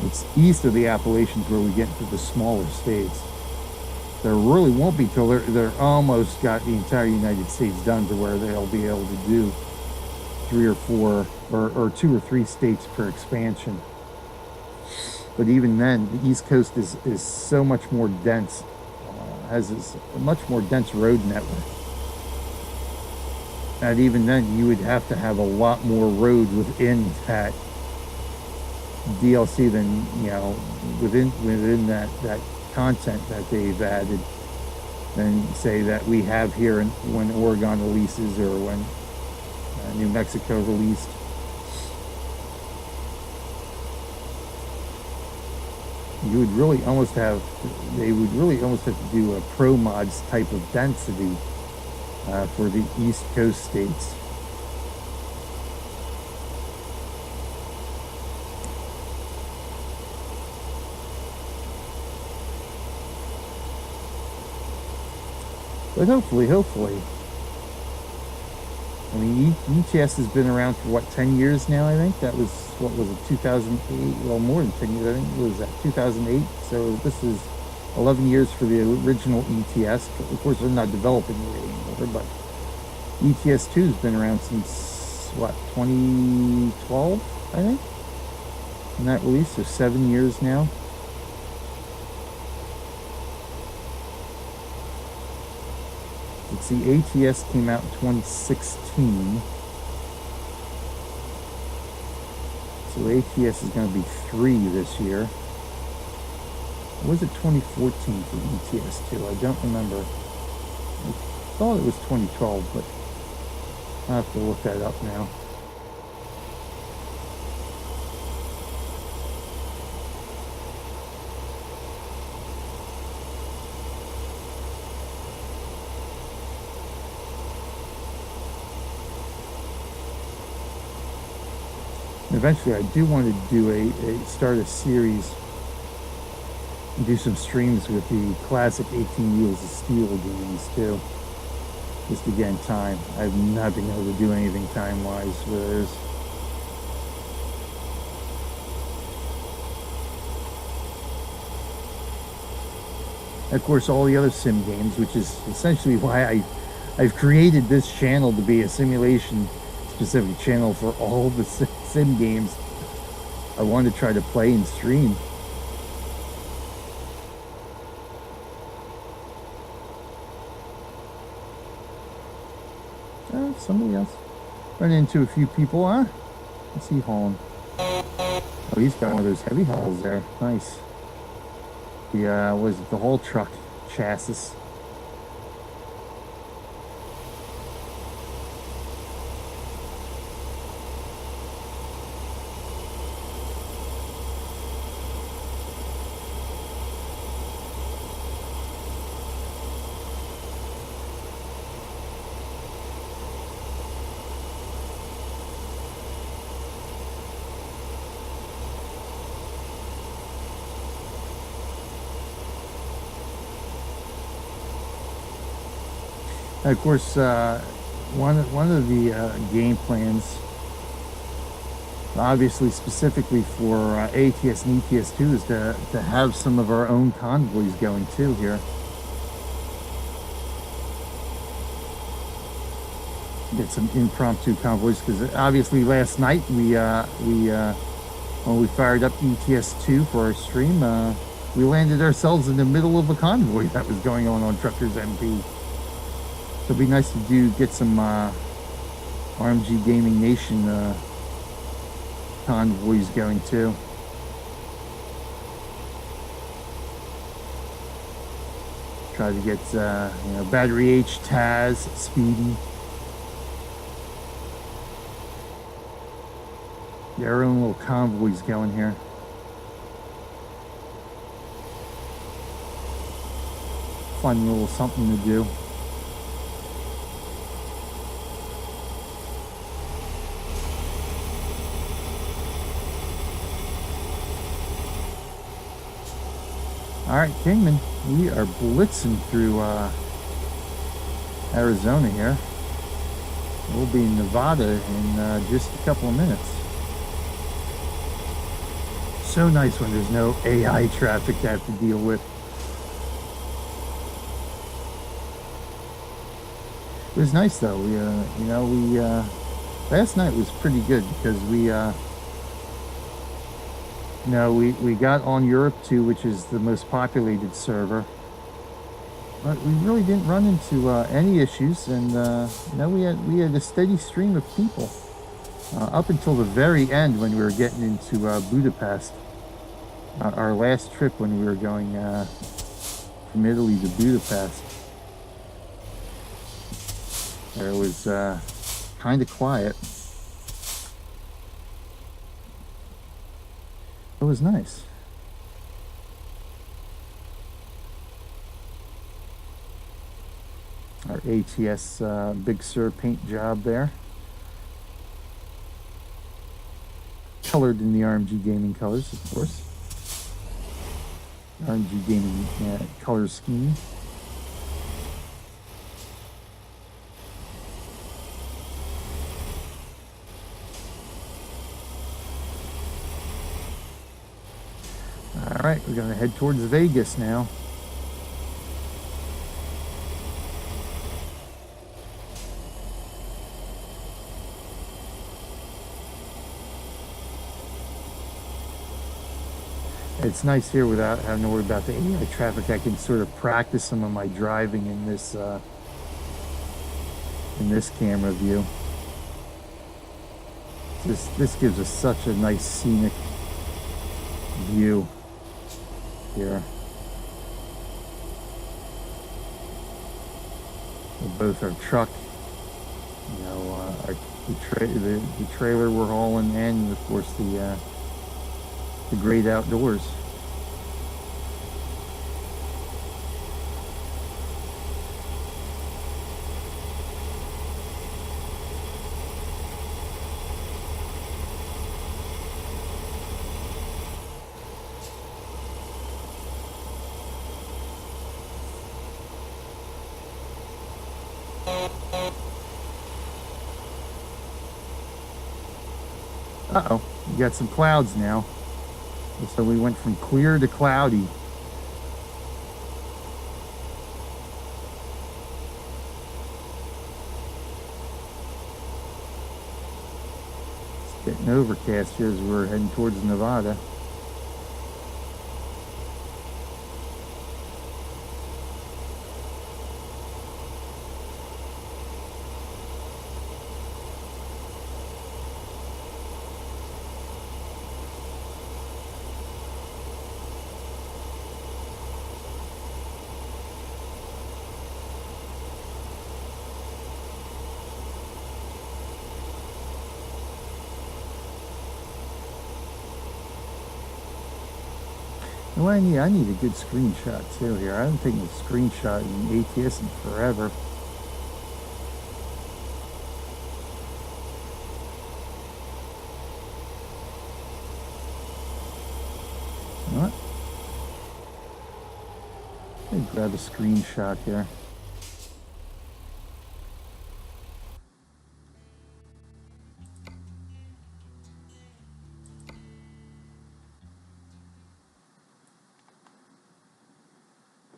It's east of the Appalachians where we get into the smaller states. There really won't be till they're almost got the entire United States done to where they'll be able to do 3 or 4 or 2 or 3 states per expansion. But even then, the East Coast is so much more dense, has a much more dense road network. And even then, you would have to have a lot more road within that DLC than, you know, within that content that they've added than, say, that we have here when Oregon releases or when New Mexico released. You would really almost have, they would really almost have to do a pro mods type of density for the East Coast states. But hopefully. I mean, ATS has been around for what, 10 years now, I think? That was, what was it, 2008? Well, more than 10 years, I think. What was that, 2008? So this is 11 years for the original ETS. Of course, they're not developing it anymore, but ETS2 has been around since, what, 2012, I think? And that release, so 7 years now. Let's see, ATS came out in 2016. So ATS is going to be 3 this year. Or was it 2014 for ETS2? I don't remember. I thought it was 2012, but I'll have to look that up now. Eventually, I do want to do start a series, do some streams with the classic 18 Wheels of Steel games too. Just again, time. I've not been able to do anything time-wise with those. Of course, all the other sim games, which is essentially why I've created this channel to be a simulation specific channel for all the sim games I want to try to play and stream. Somebody else. Run into a few people, huh? What's he hauling? Oh, he's got one of those heavy hauls there. Nice. The, was it the whole truck chassis? Of course, one of the game plans, obviously specifically for ATS and ETS2, is to have some of our own convoys going too here. Get some impromptu convoys, because obviously last night when we fired up ETS2 for our stream, we landed ourselves in the middle of a convoy that was going on TruckersMP. So it'd be nice to get some RMG Gaming Nation convoys going too. Try to get you know, Battery H, Taz, Speedy. Get our own little convoys going here. Fun little something to do. All right, Kingman, we are blitzing through Arizona here. We'll be in Nevada in just a couple of minutes. So nice when there's no AI traffic to have to deal with. It was nice though. We, you know, last night was pretty good because we got on Europe 2, which is the most populated server. But we really didn't run into any issues, and we had a steady stream of people up until the very end when we were getting into Budapest. Our last trip when we were going from Italy to Budapest. There was kind of quiet. It was nice. Our ATS Big Sur paint job there. Colored in the RMG Gaming colors, of course. RMG Gaming color scheme. All right, we're going to head towards Vegas now. It's nice here without having to worry about the AI traffic. I can sort of practice some of my driving in this camera view. This gives us such a nice scenic view here. Both our truck, the trailer we're hauling, and of course the great outdoors. Uh-oh, we got some clouds now. So we went from clear to cloudy. It's getting overcast here as we're heading towards Nevada. Well, I need a good screenshot too here. I haven't taken a screenshot in ATS in forever. What? Let me grab a screenshot here.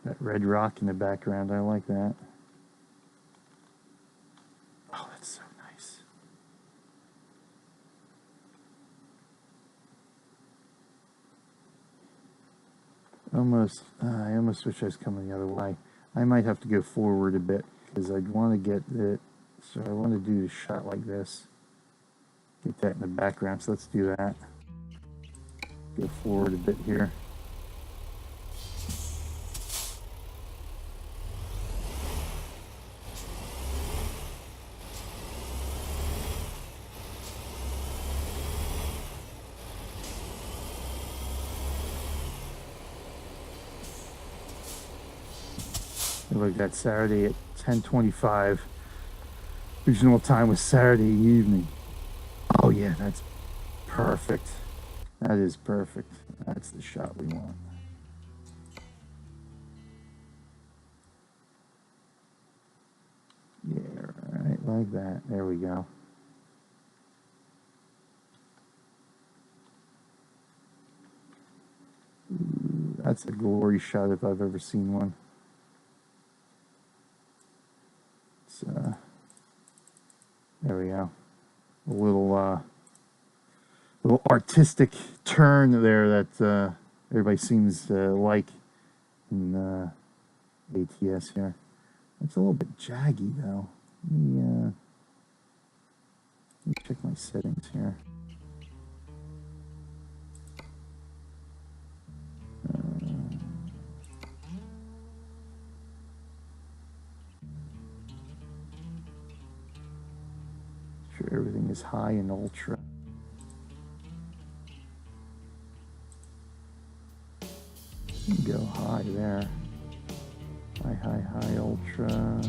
That red rock in the background, I like that. Oh, that's so nice. I almost wish I was coming the other way. I might have to go forward a bit because I'd want to get it. So I want to do a shot like this. Get that in the background. So let's do that. Go forward a bit here. Like that Saturday at 10:25. Regional time was Saturday evening. Oh yeah, that's perfect. That is perfect. That's the shot we want. Yeah, right, like that. There we go. Ooh, that's a glory shot if I've ever seen one. There we go. little artistic turn there that everybody seems to like in ATS here. It's a little bit jaggy though. Let me check my settings here. Sure everything is high and ultra. Go high there. High, ultra.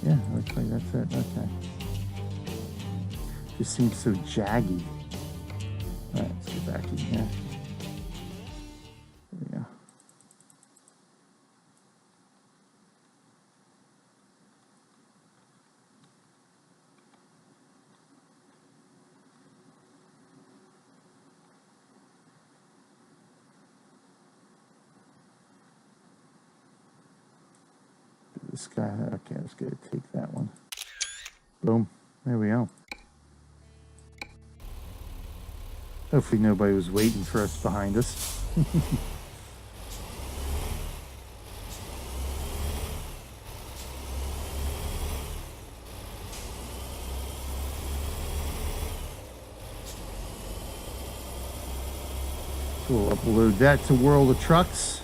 Yeah, looks like that's it. Okay. Just seems so jaggy. All right, let's get back in here. There we go. This guy, okay, let's go take that one. Boom, there we go. Hopefully nobody was waiting for us behind us. So we'll upload that to World of Trucks.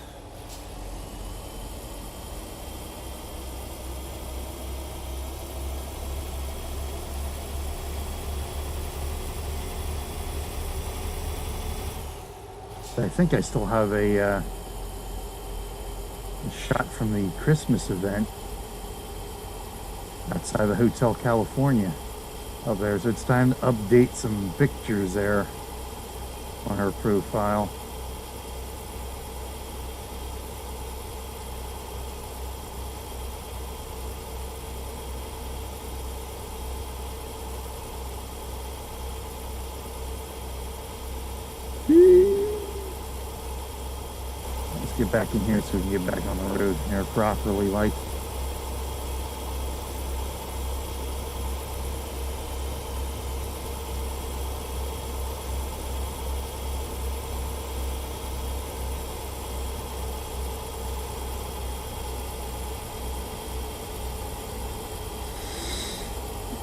I think I still have a shot from the Christmas event outside the Hotel California up there. So it's time to update some pictures there on her profile. Get back in here so we can get back on the road here properly, like.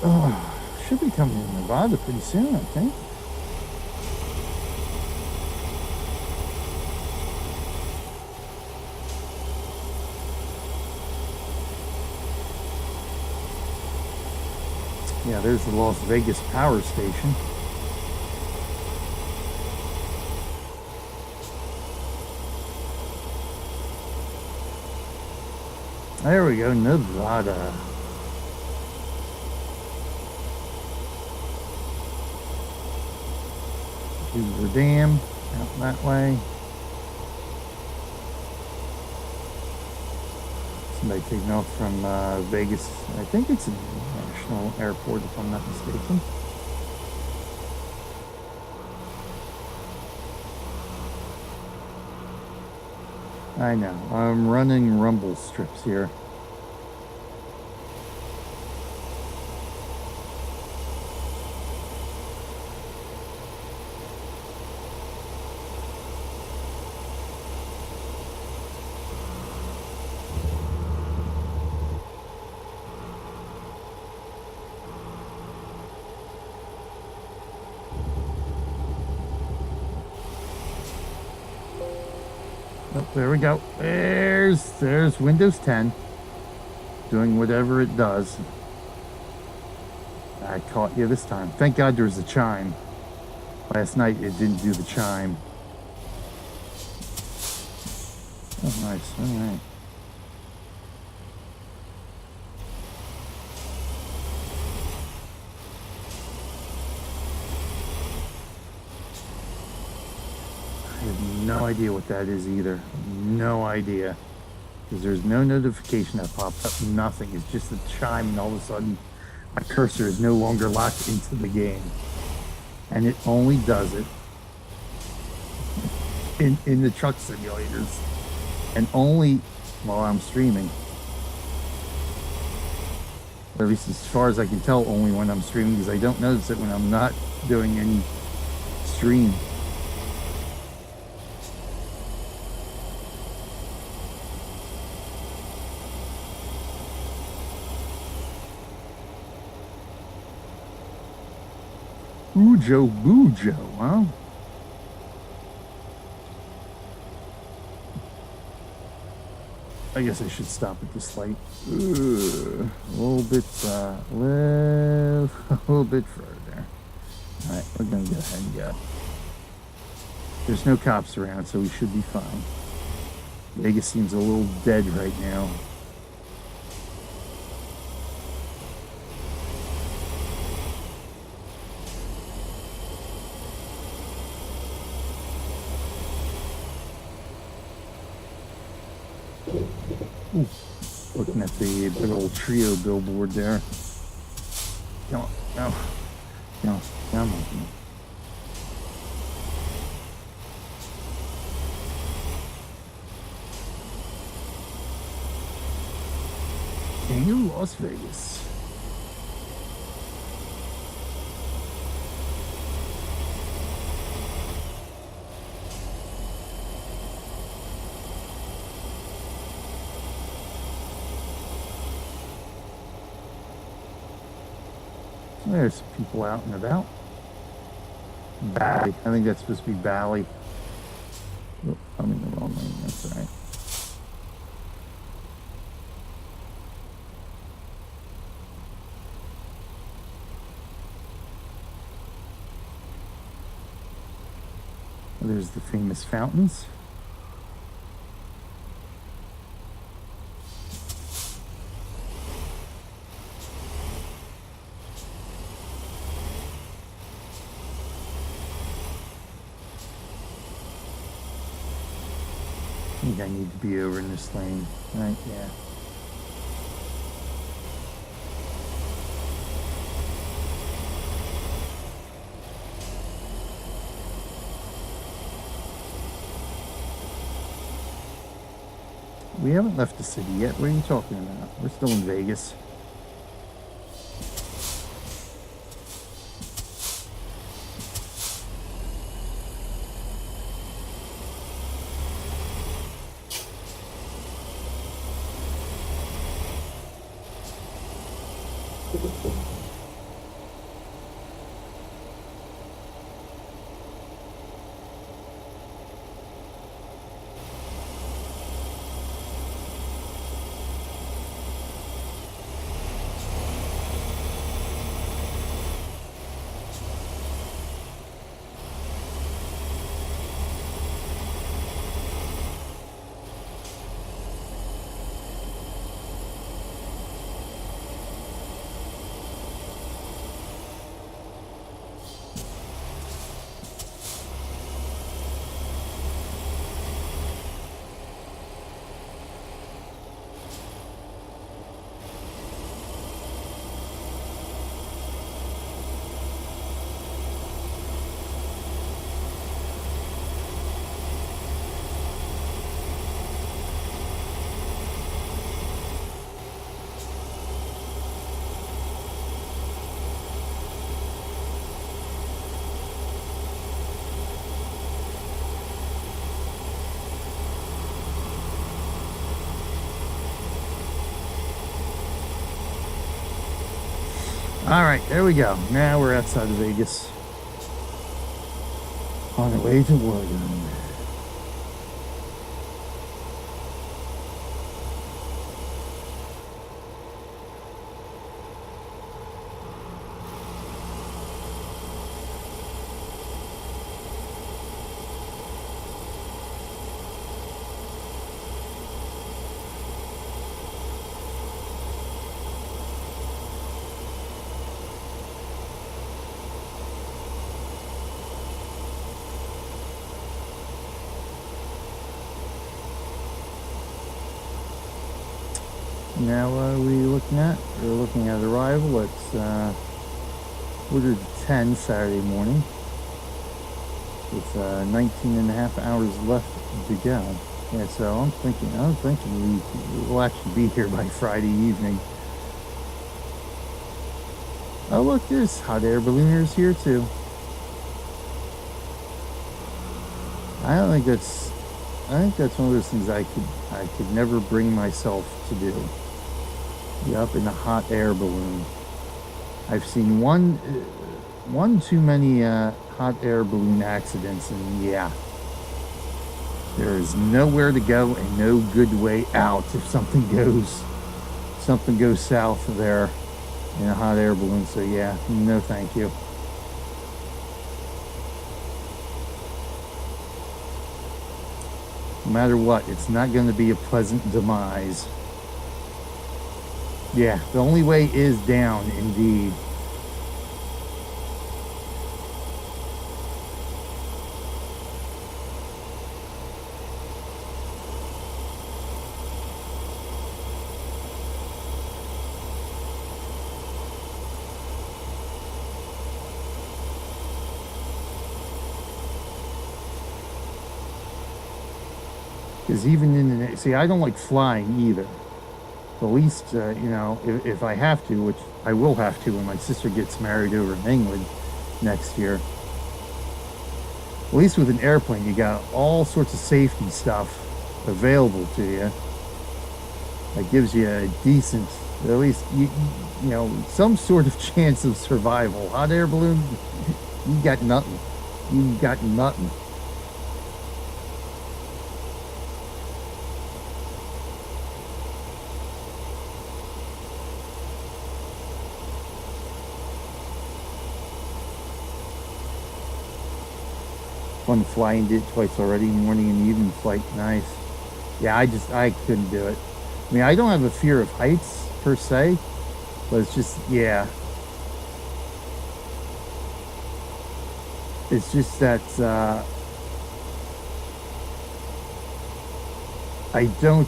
Oh, should be coming in Nevada pretty soon, I think. Yeah, there's the Las Vegas power station. There we go, Nevada. Hoover Dam, out that way. Somebody taking off from Vegas. I think it's an international airport, if I'm not mistaken. I know, I'm running rumble strips here. Oh, there we go. There's Windows 10 doing whatever it does. I caught you this time. Thank God there was a chime. Last night it didn't do the chime. Oh, nice. All right. I have no idea what that is either. No idea. Because there's no notification that pops up. Nothing. It's just a chime, and all of a sudden my cursor is no longer locked into the game. And it only does it in the truck simulators. and only while I'm streaming. Or at least as far as I can tell, only when I'm streaming, because I don't notice it when I'm not doing any stream. Bujo Bujo, huh? I guess I should stop at this light. A little bit further. Alright, we're gonna go ahead and go. There's no cops around, so we should be fine. Vegas seems a little dead right now. Ooh, looking at the big old trio billboard there. Come on, no, no, come on. King of Las Vegas. There's some people out and about. Bally. I think that's supposed to be Bally. Oh, I'm in the wrong lane. That's all right. There's the famous fountains. I think I need to be over in this lane, right? Yeah. We haven't left the city yet. What are you talking about? We're still in Vegas. All right, there we go. Now we're outside of Vegas. On the way to Oregon. Now what are we looking at? We're looking at arrival. It's quarter to 10 Saturday morning. With 19 and a half hours left to go. Yeah, so I'm thinking we'll actually be here by Friday evening. Oh look, there's hot air ballooners here too. I think that's one of those things I could never bring myself to do. Be up in a hot air balloon. I've seen one too many hot air balloon accidents, and yeah, there is nowhere to go and no good way out if something goes south there in a hot air balloon. So yeah, no thank you. No matter what, it's not going to be a pleasant demise. Yeah, the only way is down, indeed. Because even in the, see, I don't like flying either. At least, you know, if I have to, which I will have to when my sister gets married over in England next year. At least with an airplane, you got all sorts of safety stuff available to you. That gives you a decent, at least, you know, some sort of chance of survival. Hot air balloon, you got nothing. You got nothing. Fun flying, did it twice already, morning and evening flight, nice. Yeah, I couldn't do it. I mean, I don't have a fear of heights per se, but it's just, yeah. It's just that I don't,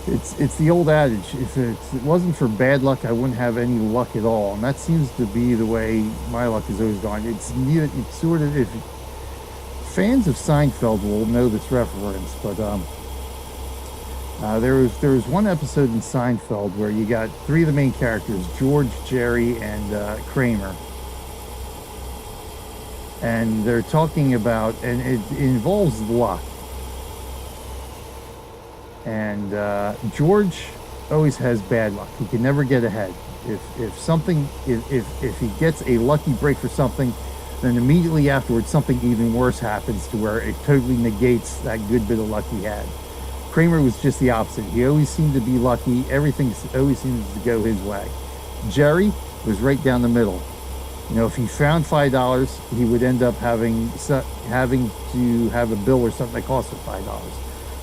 it's the old adage, if it wasn't for bad luck, I wouldn't have any luck at all. And that seems to be the way my luck has always gone. It's sort of, if fans of Seinfeld will know this reference, but there was one episode in Seinfeld where you got three of the main characters, George, Jerry, and Kramer. And they're talking about, and it involves luck. And George always has bad luck. He can never get ahead. If he gets a lucky break for something, then immediately afterwards something even worse happens to where it totally negates that good bit of luck he had. Kramer was just the opposite. He always seemed to be lucky. Everything always seems to go his way. Jerry was right down the middle. You know, if he found $5, he would end up having to have a bill or something that cost him $5.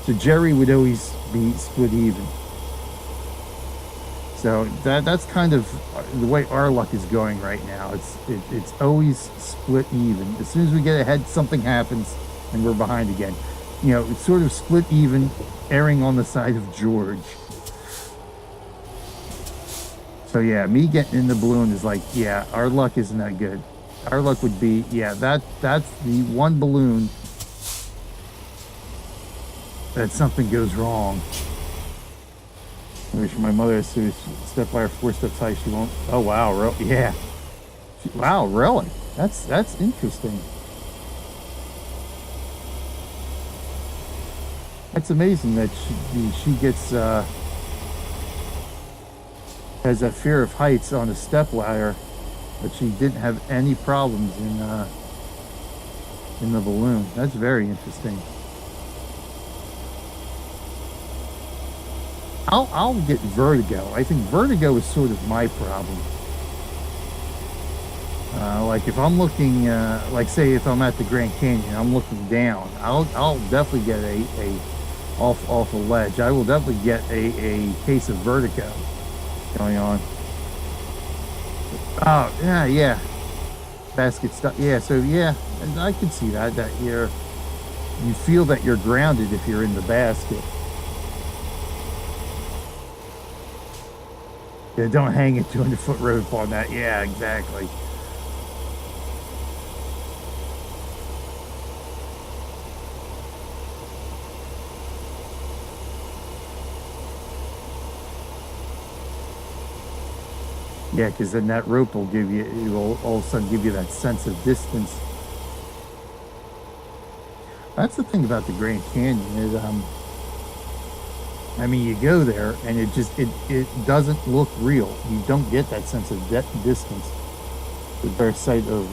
So Jerry would always be split even. So that's kind of the way our luck is going right now. It's always split even. As soon as we get ahead, something happens and we're behind again. You know, it's sort of split even, erring on the side of George. So yeah, me getting in the balloon is like, yeah, our luck isn't that good. Our luck would be, yeah, that's the one balloon that something goes wrong. I wish my mother has to step by her 4 steps high. She won't. Oh wow, yeah. Wow, really? That's interesting. That's amazing that she gets has a fear of heights on a step ladder, but she didn't have any problems in the balloon. That's very interesting. I'll get vertigo. I think vertigo is sort of my problem. Like if I'm looking, like say if I'm at the Grand Canyon, I'm looking down. I'll definitely get a off a ledge. I will definitely get a case of vertigo going on. Oh yeah, basket stuff. Yeah, so yeah, I can see that you feel that you're grounded if you're in the basket. Yeah, don't hang a 200-foot rope on that. Yeah, exactly. Yeah, because then that rope will give you, it will all of a sudden give you that sense of distance. That's the thing about the Grand Canyon is, I mean, you go there and it just, it doesn't look real. You don't get that sense of distance. The bare sight of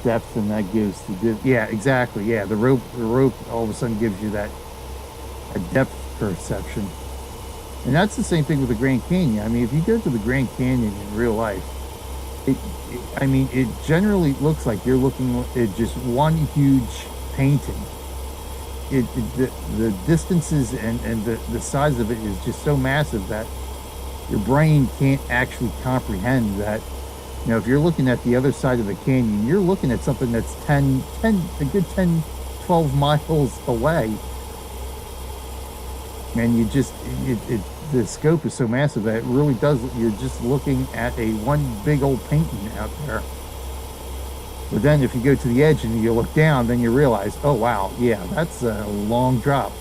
depth, and that gives the, yeah, exactly. Yeah, the rope all of a sudden gives you that a depth perception. And that's the same thing with the Grand Canyon. I mean, if you go to the Grand Canyon in real life, I mean, it generally looks like you're looking at just one huge painting. The distances and the size of it is just so massive that your brain can't actually comprehend that. You know, if you're looking at the other side of the canyon, you're looking at something that's a good 10, 12 miles away. And you just, the scope is so massive that it really does, you're just looking at one big old painting out there. But then if you go to the edge and you look down, then you realize, oh wow, yeah, that's a long drop.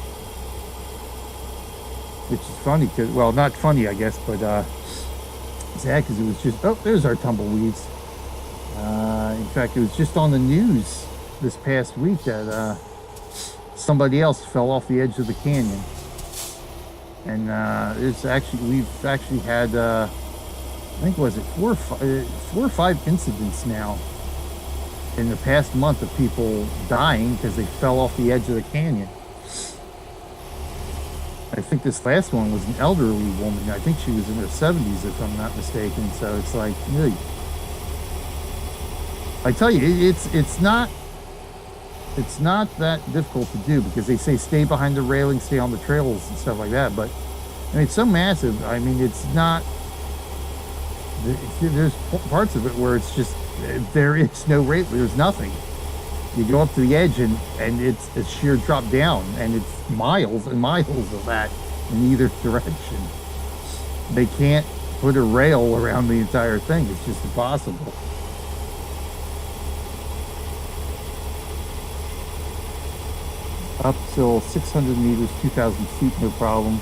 Which is funny, because, well, not funny, I guess, but sad, because it was just, oh, there's our tumbleweeds. In fact, it was just on the news this past week that somebody else fell off the edge of the canyon. And we've actually had, I think, was it four or five incidents now in the past month of people dying because they fell off the edge of the canyon. I think this last one was an elderly woman. I think she was in her 70s, if I'm not mistaken. So it's like, really, I tell you, it's not that difficult to do, because they say stay behind the railing, stay on the trails and stuff like that. But I mean, it's so massive. I mean, it's not. There's parts of it where it's just, there is no railing. There's nothing. You go up to the edge and it's a sheer drop down, and it's miles and miles of that in either direction. They can't put a rail around the entire thing. It's just impossible. Up till 600 meters, 2,000 feet, no problem.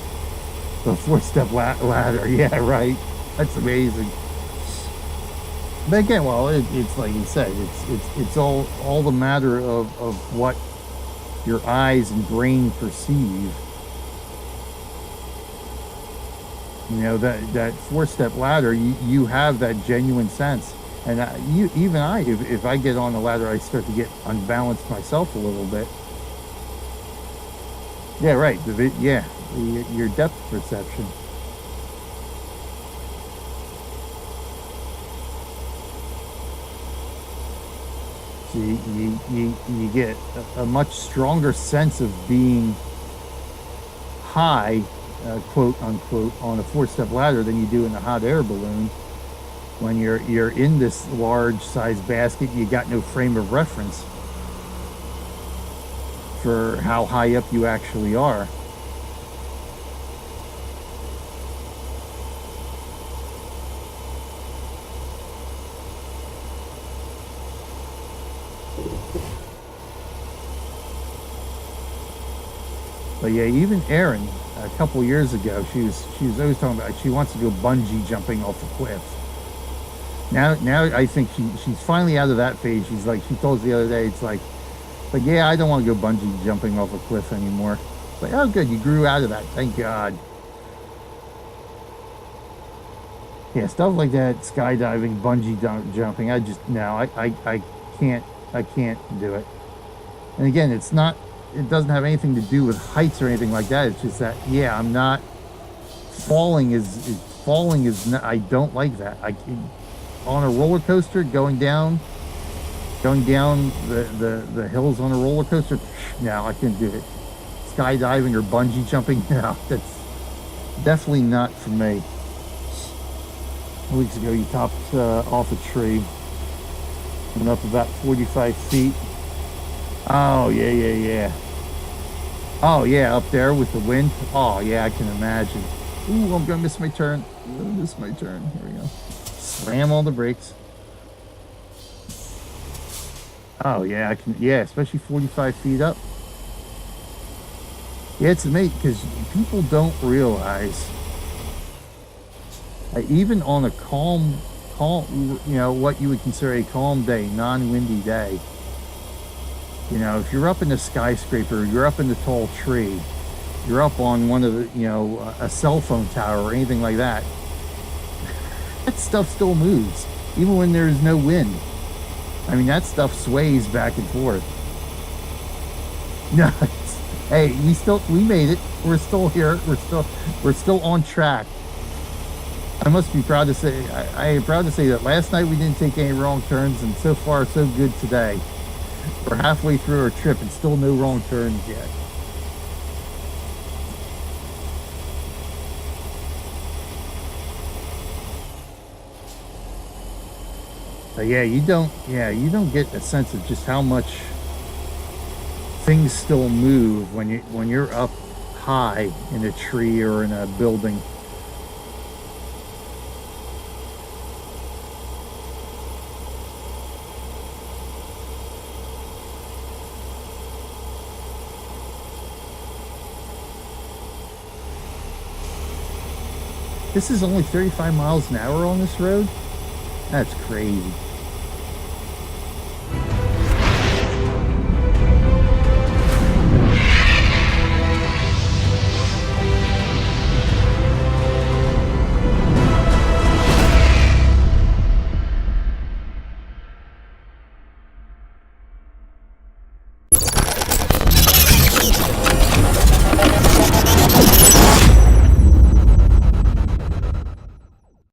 The 4-step ladder, yeah, right. That's amazing. But again, well, it's like you said, it's all the matter of what your eyes and brain perceive. You know, that 4-step ladder, you have that genuine sense. And if I get on the ladder, I start to get unbalanced myself a little bit. Yeah, right. Your depth perception. So you get a much stronger sense of being high, quote unquote, on a 4-step ladder than you do in a hot air balloon. When you're in this large size basket, you got no frame of reference for how high up you actually are. But yeah, even Erin, a couple years ago, she was always talking about she wants to go bungee jumping off a cliff. Now I think she's finally out of that phase. She's like, she told us the other day, it's like, yeah, I don't want to go bungee jumping off a cliff anymore. It's like, oh good, you grew out of that, thank God. Yeah, stuff like that, skydiving, bungee jumping, I just, no, I can't do it. And again, it doesn't have anything to do with heights or anything like that. It's just that, yeah, I'm not, falling is not, I don't like that. On a roller coaster, going down the hills on a roller coaster, no, I can't do it. Skydiving or bungee jumping, no, that's definitely not for me. Weeks ago, you topped off a tree, went up about 45 feet. Oh yeah. Oh yeah, up there with the wind. Oh yeah, I can imagine. Ooh, I'm gonna miss my turn. Here we go. Slam all the brakes. Oh yeah, I can. Yeah, especially 45 feet up. Yeah, it's amazing because people don't realize Even on a calm, what you would consider a calm day, non-windy day, if you're up in a skyscraper, you're up in the tall tree, you're up on one of the, a cell phone tower or anything like that, that stuff still moves, even when there's no wind. I mean, that stuff sways back and forth. No, hey, we made it. We're still here. We're still on track. I must be proud to say, I am proud to say that last night we didn't take any wrong turns, and so far so good today. We're halfway through our trip and still no wrong turns yet. But yeah, you don't get a sense of just how much things still move when you're up high in a tree or in a building. This is only 35 miles an hour on this road? That's crazy.